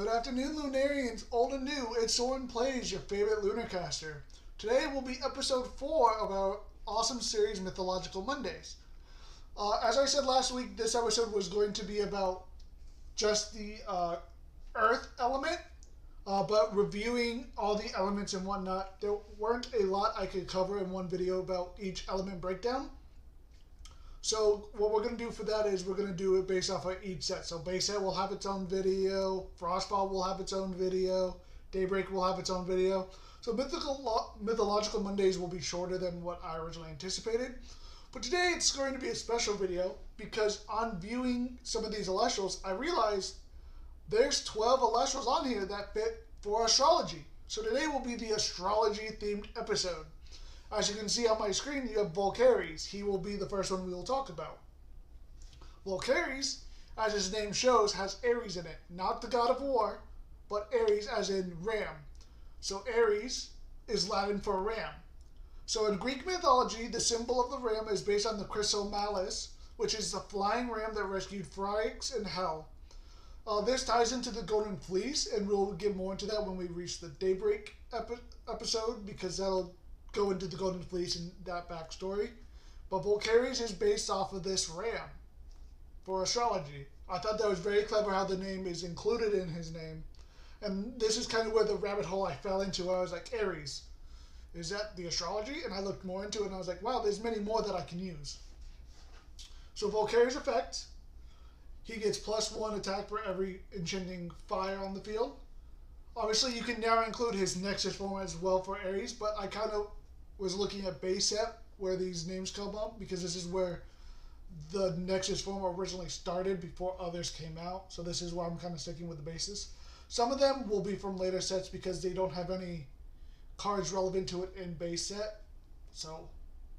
afternoon, Lunarians, old and new. It's SorenPlays, your favorite Lunar Caster. Today will be episode 4 of our awesome series, Mythological Mondays. As I said last week, this episode was going to be about just the Earth element, but reviewing all the elements and whatnot. There weren't a lot I could cover in one video about each element breakdown. So what we're going to do for that is we're going to do it based off of each set. So base set will have its own video, Frostfall will have its own video, Daybreak will have its own video. So Mythological Mondays will be shorter than what I originally anticipated. But today it's going to be a special video because on viewing some of these Elestrals, I realized there's 12 Elestrals on here that fit for astrology. So today will be the astrology themed episode. As you can see on my screen, you have Volcaries. He will be the first one we will talk about. Volcaries, as his name shows, has Aries in it. Not the god of war, but Aries as in ram. So Aries is Latin for ram. So in Greek mythology, the symbol of the ram is based on the chrysomalis, which is the flying ram that rescued Phryx in hell. This ties into the Golden Fleece, and we'll get more into that when we reach the Daybreak episode, because that'll go into the Golden Fleece and that backstory. But Volcaries is based off of this ram for astrology. I thought that was very clever how the name is included in his name. And this is kind of where the rabbit hole I fell into. I was like, Aries, is that the astrology? And I looked more into it and I was like, wow, there's many more that I can use. So Volcaries effect, he gets +1 attack for every enchanting fire on the field. Obviously, you can now include his Nexus form as well for Aries, but I kind of was looking at base set where these names come up because this is where the Nexus form originally started before others came out. So this is why I'm kind of sticking with the bases. Some of them will be from later sets because they don't have any cards relevant to it in base set. So,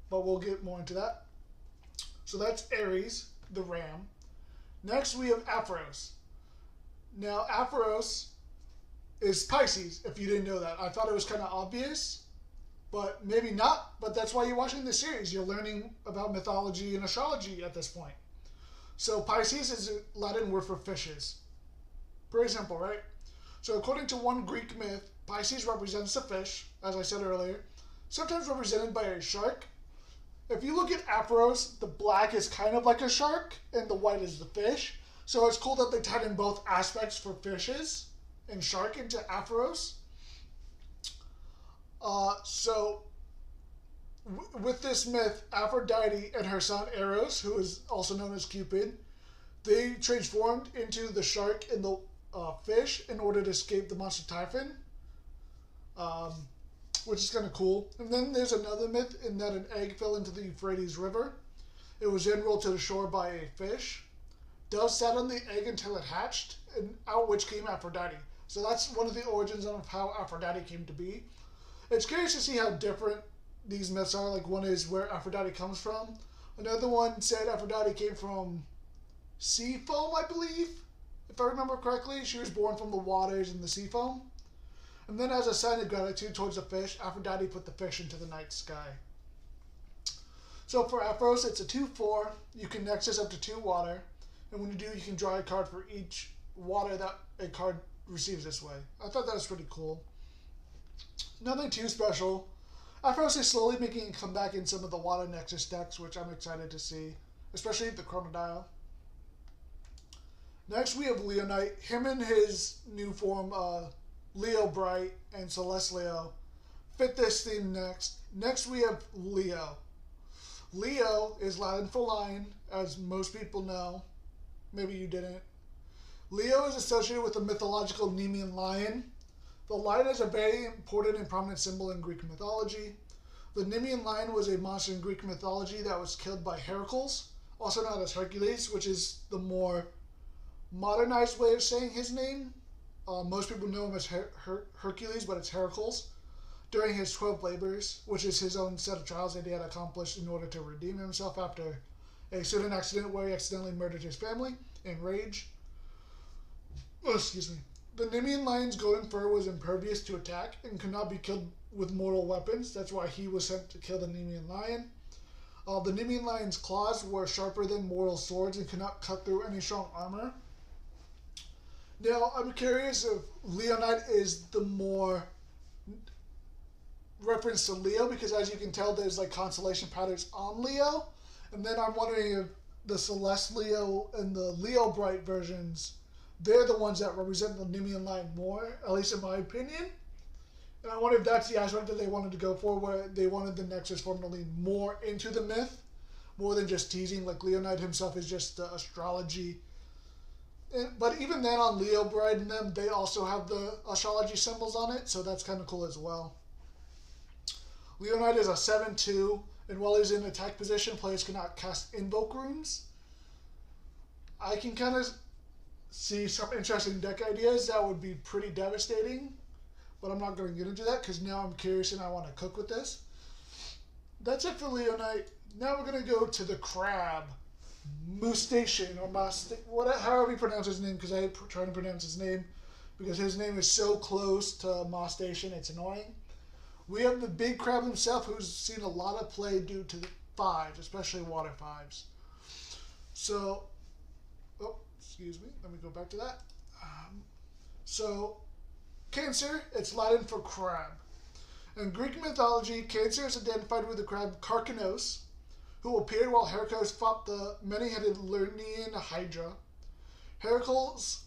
but we'll get more into that. So that's Aries, the ram. Next we have Aphoros. Now Aphoros is Pisces, if you didn't know that. I thought it was kind of obvious, but maybe not. But that's why you're watching this series. You're learning about mythology and astrology at this point. So Pisces is a Latin word for fishes. Pretty simple, right? So according to one Greek myth, Pisces represents a fish, as I said earlier, sometimes represented by a shark. If you look at Aphoros, the black is kind of like a shark, and the white is the fish. So it's cool that they tied in both aspects for fishes and shark into Aphoros. With this myth, Aphrodite and her son Eros, who is also known as Cupid, they transformed into the shark and the fish in order to escape the monster Typhon, which is kind of cool. And then there's another myth in that an egg fell into the Euphrates River. It was then rolled to the shore by a fish. Dove sat on the egg until it hatched, and out which came Aphrodite. So that's one of the origins of how Aphrodite came to be. It's curious to see how different these myths are. Like, one is where Aphrodite comes from. Another one said Aphrodite came from sea foam, I believe. If I remember correctly, she was born from the waters and the sea foam. And then as a sign of gratitude towards the fish, Aphrodite put the fish into the night sky. So for Aphoros, it's a 2/4. You can nexus up to 2 water. And when you do, you can draw a card for each water that a card receives this way. I thought that was pretty cool. Nothing too special. Aphoros is slowly making a comeback in some of the water nexus decks, which I'm excited to see, especially the Chronodile. Next we have Leonite. Him and his new form, Leo Bright and Celestial, fit this theme next. Next we have Leo. Leo is Latin for lion, as most people know. Maybe you didn't. Leo is associated with the mythological Nemean lion. The lion is a very important and prominent symbol in Greek mythology. The Nemean lion was a monster in Greek mythology that was killed by Heracles, also known as Hercules, which is the more modernized way of saying his name. Most people know him as Hercules, but it's Heracles, during his 12 labors, which is his own set of trials that he had accomplished in order to redeem himself after a sudden accident where he accidentally murdered his family in rage. Oh, excuse me. The Nemean lion's golden fur was impervious to attack and could not be killed with mortal weapons. That's why he was sent to kill the Nemean lion. The Nemean lion's claws were sharper than mortal swords and could not cut through any strong armor. Now, I'm curious if Leonite is the more reference to Leo, because as you can tell, there's like constellation patterns on Leo. And then I'm wondering if the Celeste Leo and the Leo Bright versions, they're the ones that represent the Nemean line more, at least in my opinion. And I wonder if that's the aspect that they wanted to go for, where they wanted the Nexus form to lean more into the myth, more than just teasing, like Leonite himself is just astrology. But even then, on Leo Bride and them, they also have the astrology symbols on it, so that's kind of cool as well. Leonite is a 7/2, and while he's in attack position, players cannot cast Invoke runes. I can kind of see some interesting deck ideas that would be pretty devastating, but I'm not going to get into that because now I'm curious and I want to cook with this. That's it for Leonite. Now we're going to go to the crab. Mustation, or however you pronounce his name, because I hate trying to pronounce his name, because his name is so close to Mustation, it's annoying. We have the big crab himself, who's seen a lot of play due to the 5s, especially water 5s. So, oh, excuse me, let me go back to that. So, Cancer, it's Latin for crab. In Greek mythology, Cancer is identified with the crab Karkanos, who appeared while Heracles fought the many-headed Lernaean Hydra. Heracles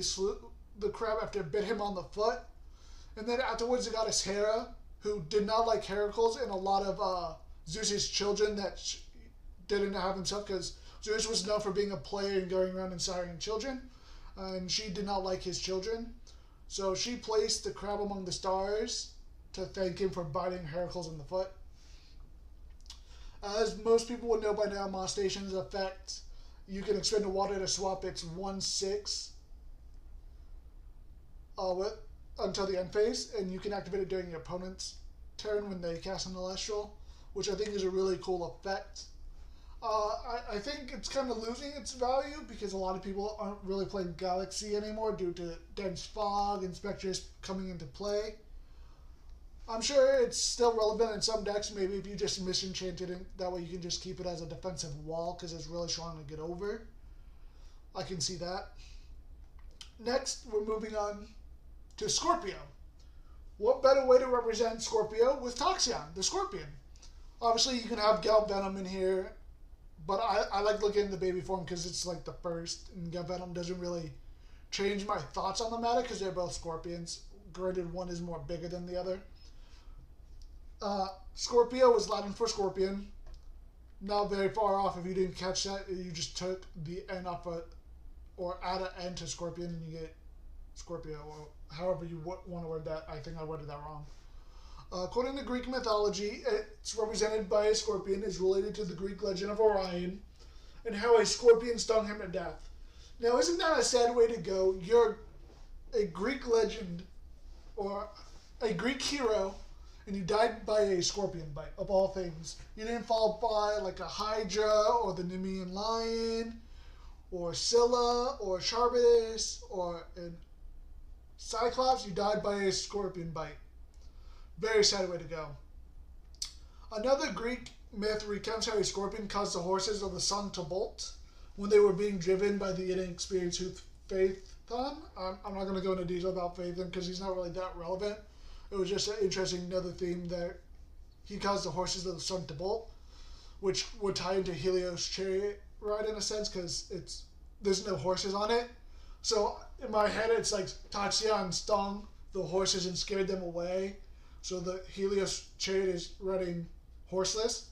slew the crab after it bit him on the foot. And then afterwards, the goddess Hera, who did not like Heracles and a lot of Zeus's children that didn't have himself, because Zeus was known for being a player and going around and siring children. And she did not like his children. So she placed the crab among the stars to thank him for biting Heracles in the foot. As most people would know by now, Mustation's effect, you can expend the water to swap its 1/6 until the end phase, and you can activate it during your opponent's turn when they cast an Elestral, which I think is a really cool effect. I think it's kind of losing its value because a lot of people aren't really playing Galaxy anymore due to dense fog and Spectres coming into play. I'm sure it's still relevant in some decks, maybe if you just misenchanted it, that way you can just keep it as a defensive wall because it's really strong to get over. I can see that. Next, we're moving on to Scorpio. What better way to represent Scorpio with Toxion, the Scorpion? Obviously, you can have Galvenom in here, but I like looking at the baby form because it's like the first, and Galvenom doesn't really change my thoughts on the matter because they're both Scorpions. Granted, one is more bigger than the other. Scorpio is Latin for scorpion. Not very far off. If you didn't catch that, you just took the N off or add an N to scorpion and you get Scorpio, or however you want to word that. I think I worded that wrong. According to Greek mythology, it's represented by a scorpion, is related to the Greek legend of Orion, and how a scorpion stung him to death. Now, isn't that a sad way to go? You're a Greek legend, or a Greek hero, and you died by a scorpion bite, of all things. You didn't fall by like a Hydra, or the Nemean lion, or Scylla, or Charybdis, or a Cyclops. You died by a scorpion bite. Very sad way to go. Another Greek myth recounts how a scorpion caused the horses of the sun to bolt when they were being driven by the inexperienced Phaethon. I'm not going to go into detail about Phaethon because he's not really that relevant. It was just an interesting another theme that he caused the horses of the sun to bolt, which would tie into Helios' chariot ride in a sense because there's no horses on it. So in my head, it's like Taxion stung the horses and scared them away. So the Helios chariot is riding horseless.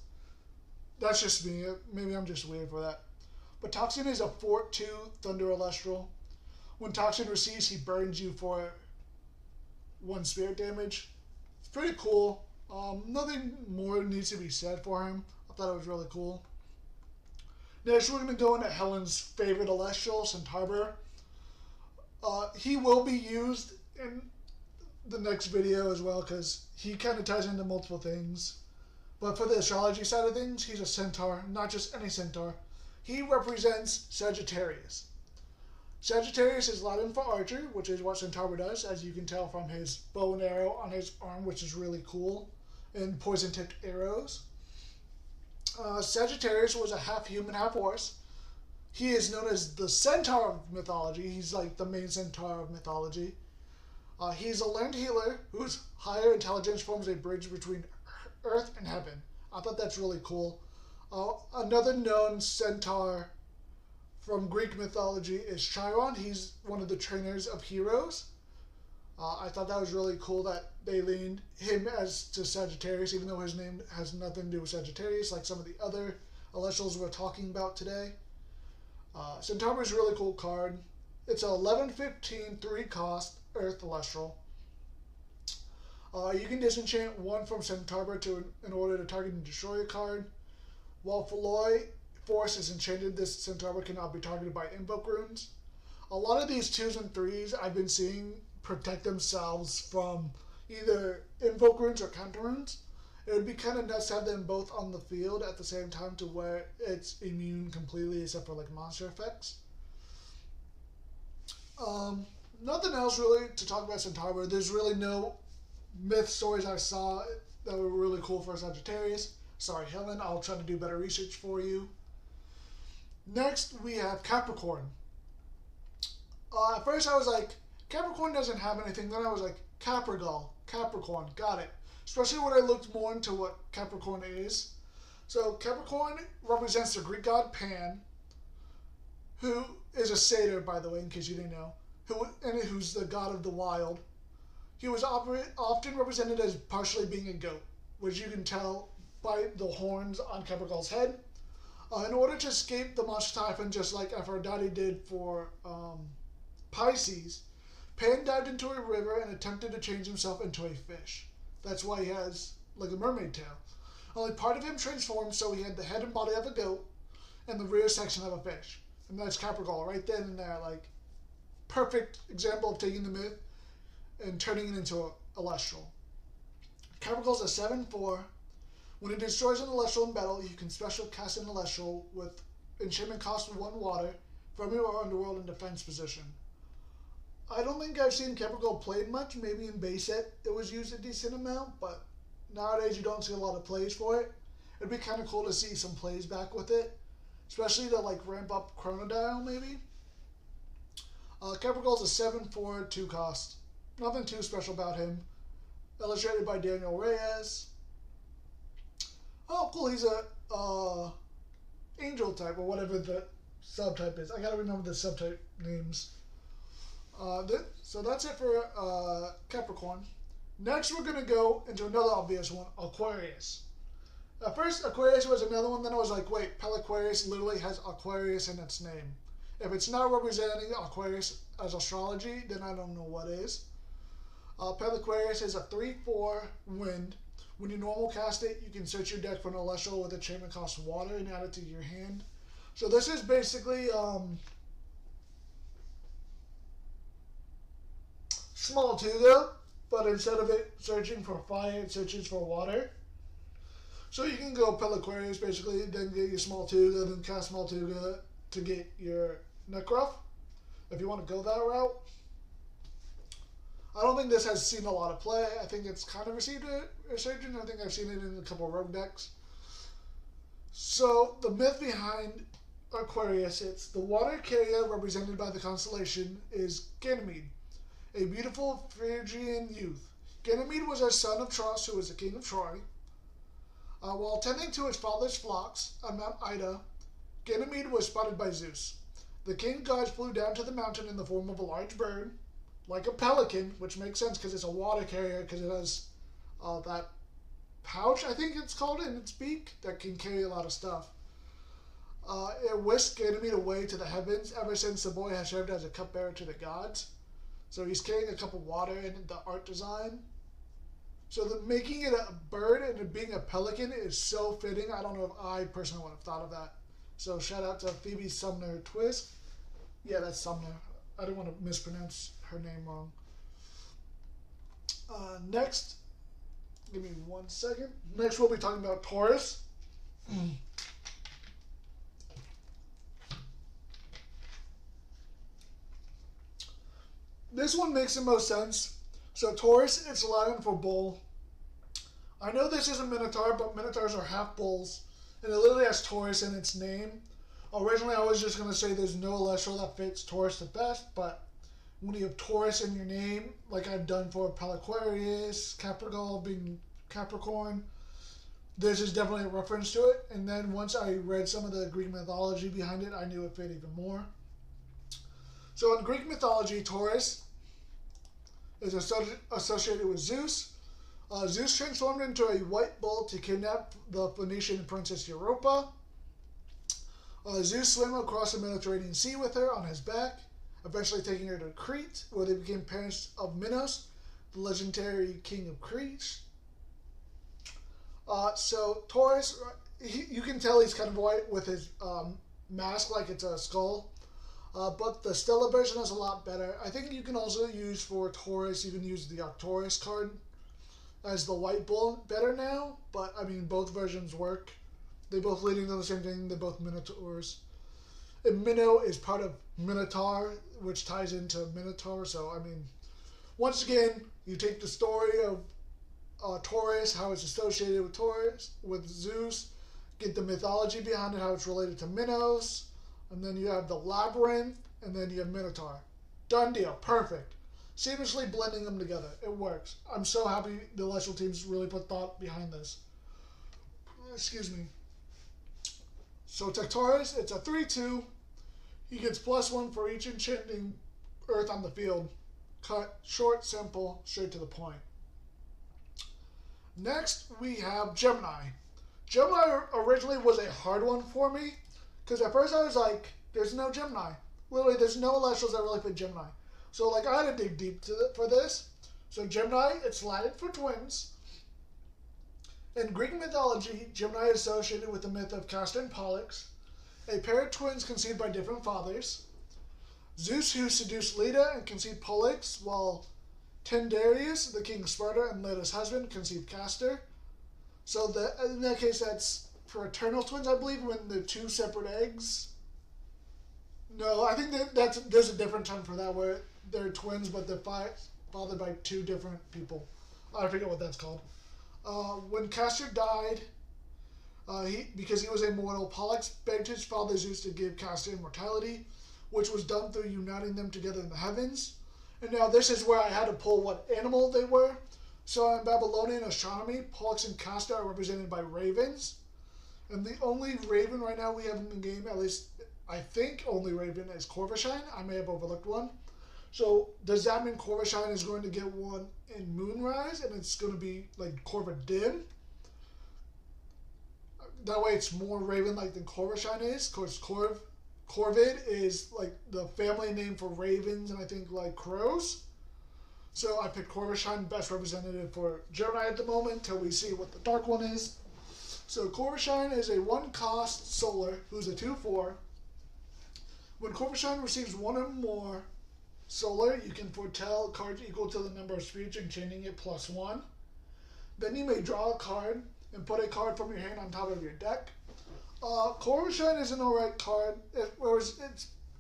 That's just me. Maybe I'm just weird for that. But Toxion is a 4/2 Thunder Elestral. When Toxion receives, he burns you for 1 spirit damage. It's pretty cool. Nothing more needs to be said for him. I thought it was really cool. Next, we're going to go into Helen's favorite Elestral, Centaur. He will be used in the next video as well because he kind of ties into multiple things. But for the astrology side of things, he's a centaur, not just any centaur. He represents Sagittarius. Sagittarius is Latin for archer, which is what Centaur does, as you can tell from his bow and arrow on his arm, which is really cool, and poison-tipped arrows. Sagittarius was a half human, half horse. He is known as the Centaur of mythology. He's like the main Centaur of mythology. He's a learned healer whose higher intelligence forms a bridge between Earth and Heaven. I thought that's really cool. Another known Centaur from Greek mythology is Chiron. He's one of the trainers of heroes. I thought that was really cool that they leaned him as to Sagittarius, even though his name has nothing to do with Sagittarius, like some of the other Elestrals we're talking about today. Centaur is a really cool card. It's an 11/15 3 cost Earth Elestral. You can disenchant one from Centaur in order to target and destroy a card. While Feloy Force is enchanted, this Centaur cannot be targeted by invoke runes. A lot of these 2s and 3s I've been seeing protect themselves from either invoke runes or counter runes. It would be kind of nuts to have them both on the field at the same time to where it's immune completely except for like monster effects. Nothing else really to talk about Centaur. There's really no myth stories I saw that were really cool for Sagittarius. Sorry, Helen, I'll try to do better research for you. Next, we have Capricorn. At first I was like, Capricorn doesn't have anything. Then I was like, Capricorn, got it. Especially when I looked more into what Capricorn is. So Capricorn represents the Greek god Pan, who is a satyr, by the way, in case you didn't know, who's the god of the wild. He was often represented as partially being a goat, which you can tell by the horns on Capricorn's head. In order to escape the monster typhon, just like Aphrodite did for Pisces, Pan dived into a river and attempted to change himself into a fish. That's why he has like a mermaid tail. Only part of him transformed, so he had the head and body of a goat and the rear section of a fish. And that's Capricorn right then and there. Like, perfect example of taking the myth and turning it into a Elestral. Capricorn's a 7/4. When it destroys an Elestral in battle, you can special cast an Elestral with enchantment cost 1 water from your underworld and defense position. I don't think I've seen Capricorn played much. Maybe in base set it was used a decent amount, but nowadays you don't see a lot of plays for it. It'd be kind of cool to see some plays back with it, especially to like ramp up Chronodial maybe. Capricorn's a 7/4 2 cost. Nothing too special about him. Illustrated by Daniel Reyes. Oh, cool. He's a angel type or whatever the subtype is. I gotta remember the subtype names. So that's it for Capricorn. Next, we're gonna go into another obvious one, Aquarius. At first, Aquarius was another one. Then I was like, wait, Pelaquarius literally has Aquarius in its name. If it's not representing Aquarius as astrology, then I don't know what is. Pelaquarius is a 3/4 wind. When you normal cast it, you can search your deck for an Elestral with enchantment cost water and add it to your hand. So this is basically small Tuga, but instead of it searching for fire, it searches for water. So you can go Pelaquarius basically, then get your small Tuga, then cast small Tuga to get your Necrough, if you want to go that route. I don't think this has seen a lot of play. I think it's kind of received a resurgence. I think I've seen it in a couple of rogue decks. So the myth behind Aquarius, it's the water carrier represented by the constellation is Ganymede, a beautiful Phrygian youth. Ganymede was a son of Tros, who was the king of Troy. While tending to his father's flocks on Mount Ida, Ganymede was spotted by Zeus. The king gods flew down to the mountain in the form of a large bird, like a pelican, which makes sense because it's a water carrier, because it has that pouch, I think it's called, in its beak that can carry a lot of stuff. It whisked Ganymede away to the heavens ever since the boy has served as a cupbearer to the gods. So he's carrying a cup of water in the art design. So making it a bird and it being a pelican is so fitting. I don't know if I personally would have thought of that. So shout out to Phoebe Sumner Twist. Yeah, that's Sumner. I don't want to mispronounce her name wrong. Next, give me 1 second. Next we'll be talking about Taurus. This one makes the most sense. So Taurus, it's Latin for bull. I know this isn't Minotaur, but Minotaurs are half bulls, and it literally has Taurus in its name. Originally, I was just going to say there's no Elestral that fits Taurus the best, but when you have Taurus in your name, like I've done for Palaquarius, Capricorn being Capricorn, this is definitely a reference to it. And then once I read some of the Greek mythology behind it, I knew it fit even more. So in Greek mythology, Taurus is associated with Zeus. Zeus transformed into a white bull to kidnap the Phoenician princess Europa. Zeus swam across the Mediterranean Sea with her on his back, eventually taking her to Crete, where they became parents of Minos, the legendary king of Crete. So Taurus, you can tell he's kind of white with his mask like it's a skull, but the Stella version is a lot better. I think you can also use for Taurus, you can use the Arcturus card as the white bull better now, but I mean both versions work. They both leading to the same thing. They're both Minotaurs. And Minnow is part of Minotaur, which ties into Minotaur. So, I mean, once again, you take the story of Taurus, how it's associated with Taurus, with Zeus, get the mythology behind it, how it's related to Minos, and then you have the Labyrinth, and then you have Minotaur. Done deal. Perfect. Seamlessly blending them together. It works. I'm so happy the Celestial teams really put thought behind this. Excuse me. So Taurus, it's a 3/2. He gets +1 for each enchanting Earth on the field. Cut, short, simple, straight to the point. Next, we have Gemini. Gemini originally was a hard one for me, because at first I was like, there's no Gemini. Literally, there's no Elestrals that really fit Gemini. So like I had to dig deep for this. So Gemini, it's Latin for twins. In Greek mythology, Gemini is associated with the myth of Castor and Pollux, a pair of twins conceived by different fathers. Zeus, who seduced Leda and conceived Pollux, while Tyndareus, the king of Sparta and Leda's husband, conceived Castor. So in that case, that's fraternal twins, I believe, when they're two separate eggs. No, I think there's a different term for that, where they're twins, but they're fathered by two different people. I forget what that's called. When Castor died, because he was immortal, Pollux begged his father Zeus to give Castor immortality, which was done through uniting them together in the heavens. And now this is where I had to pull what animal they were. So in Babylonian astronomy, Pollux and Castor are represented by ravens. And the only raven right now we have in the game, at least I think only raven, is Corvashine. I may have overlooked one. So does that mean Corvashine is going to get one in Moonrise, and it's going to be like Corvadim? That way it's more raven-like than Corvashine is. Of course, Corvid is like the family name for ravens, and I think like crows. So I picked Corvashine, best representative for Gemini at the moment, until we see what the dark one is. So Corvashine is a 1-cost solar, who's a 2/4. When Corvashine receives one or more solar, you can foretell cards equal to the number of spirits enchanting it +1. Then you may draw a card and put a card from your hand on top of your deck. Corvashine is an alright card.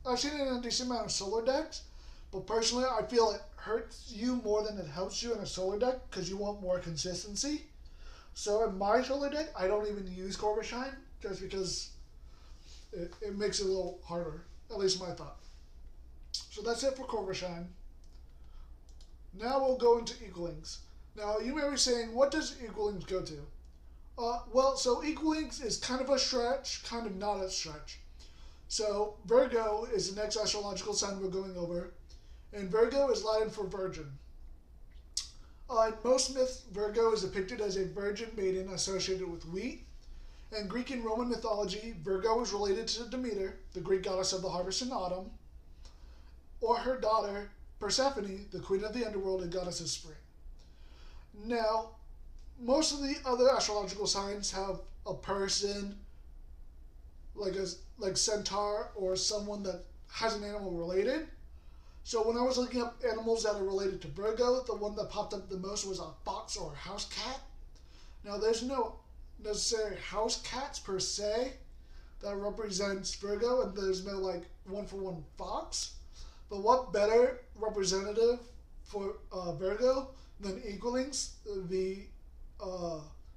I've seen it in a decent amount of solar decks, but personally I feel it hurts you more than it helps you in a solar deck because you want more consistency. So in my solar deck, I don't even use Corvashine just because it makes it a little harder, at least my thought. So that's it for Corvashine. Now we'll go into Equalings. Now you may be saying, what does Equalings go to? Well, so Equalings is kind of a stretch, kind of not a stretch. So Virgo is the next astrological sign we're going over, and Virgo is Latin for virgin. In most myths, Virgo is depicted as a virgin maiden associated with wheat. In Greek and Roman mythology, Virgo is related to Demeter, the Greek goddess of the harvest and autumn, or her daughter, Persephone, the queen of the underworld and goddess of spring. Now, most of the other astrological signs have a person, like centaur, or someone that has an animal related. So when I was looking up animals that are related to Virgo, the one that popped up the most was a fox or a house cat. Now there's no necessary house cats per se that represents Virgo, and there's no like one-for-one fox. But what better representative for Virgo than Equalings, the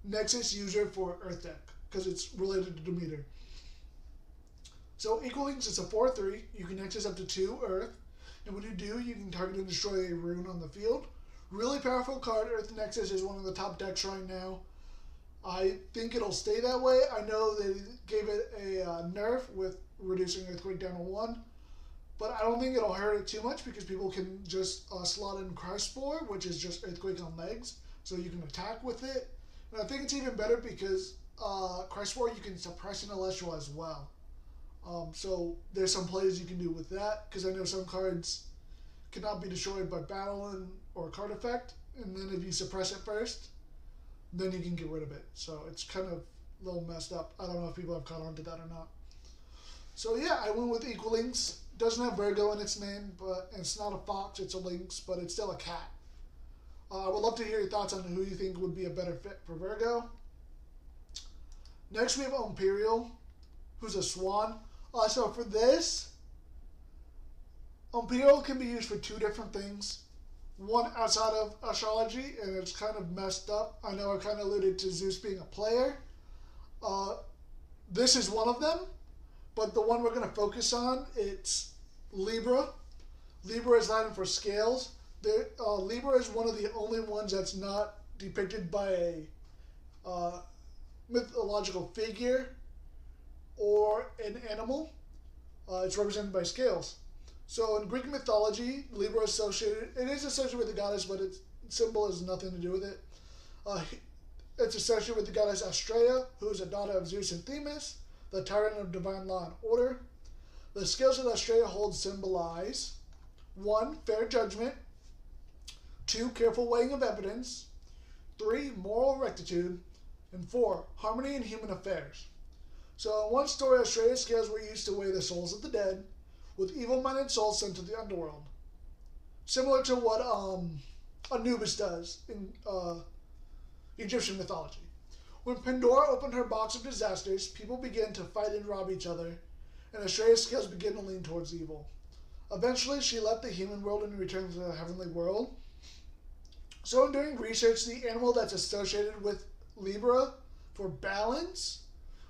Nexus user for Earth deck, because it's related to Demeter. So Equal Links is a 4/3. You can access up to 2 Earth. And when you do, you can target and destroy a rune on the field. Really powerful card. Earth Nexus is one of the top decks right now. I think it'll stay that way. I know they gave it a nerf with reducing Earthquake down to 1. But I don't think it'll hurt it too much because people can just slot in Cryspore, which is just Earthquake on legs. So you can attack with it. And I think it's even better because Cryspore you can suppress an Elestral as well. So there's some plays you can do with that, because I know some cards cannot be destroyed by battle or card effect, and then if you suppress it first, then you can get rid of it. So it's kind of a little messed up. I don't know if people have caught on to that or not. So yeah, I went with Equal Links. Doesn't have Virgo in its name, but it's not a fox, it's a lynx, but it's still a cat. I would love to hear your thoughts on who you think would be a better fit for Virgo. Next we have Imperial, who's a swan. So for this, Imperial can be used for 2 different things. One outside of astrology, and it's kind of messed up. I know I kind of alluded to Zeus being a player. This is one of them, but the one we're going to focus on, it's Libra. Libra is Latin for scales. Libra is one of the only ones that's not depicted by a mythological figure or an animal. It's represented by scales. So in Greek mythology, Libra is associated with the goddess, but its symbol has nothing to do with it. It's associated with the goddess Astrea, who is a daughter of Zeus and Themis, the tyrant of divine law and order. The scales that Astrea holds symbolize 1. Fair judgment, 2. Careful weighing of evidence, 3. Moral rectitude, and 4. Harmony in human affairs. So in one story, Astrea's scales were used to weigh the souls of the dead, with evil-minded souls sent to the underworld. Similar to what Anubis does in Egyptian mythology. When Pandora opened her box of disasters, people began to fight and rob each other, and Astrea's scales began to lean towards evil. Eventually, she left the human world and returned to the heavenly world. So in doing research, the animal that's associated with Libra for balance,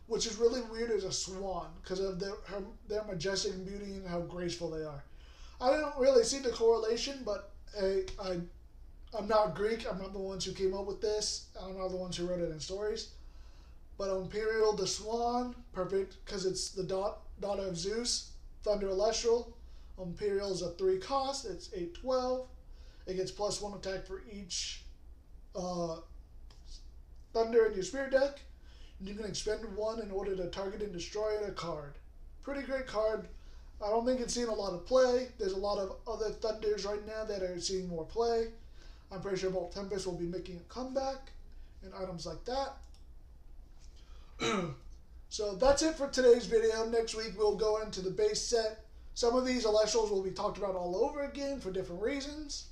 which is really weird, is a swan because of their majestic beauty and how graceful they are. I don't really see the correlation, but hey, I'm not Greek. I'm not the ones who came up with this. I'm not the ones who wrote it in stories. But Imperial, the swan, perfect because it's the daughter of Zeus, Thunder Elestral. Imperial is a 3 cost. It's 8/12. It gets +1 attack for each Thunder in your spirit deck. And you can expend 1 in order to target and destroy a card. Pretty great card. I don't think it's seen a lot of play. There's a lot of other Thunders right now that are seeing more play. I'm pretty sure Bolt Tempest will be making a comeback and items like that. So that's it for today's video. Next week we'll go into the base set. Some of these Elestrals will be talked about all over again for different reasons.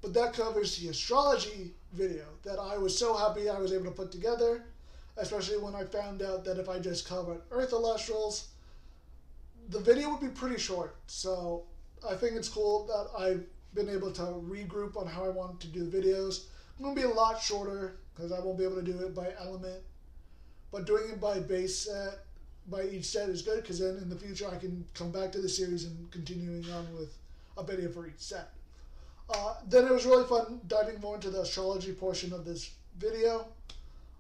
But that covers the astrology video that I was so happy I was able to put together. Especially when I found out that if I just covered Earth Elestrals, the video would be pretty short. So I think it's cool that I've been able to regroup on how I want to do the videos. I'm going to be a lot shorter because I won't be able to do it by element. But doing it by base set, by each set is good because then in the future I can come back to the series and continuing on with a video for each set. Then it was really fun diving more into the astrology portion of this video.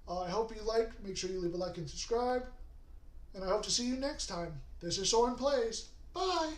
I hope you liked. Make sure you leave a like and subscribe. And I hope to see you next time. This is SorenPlays. Bye!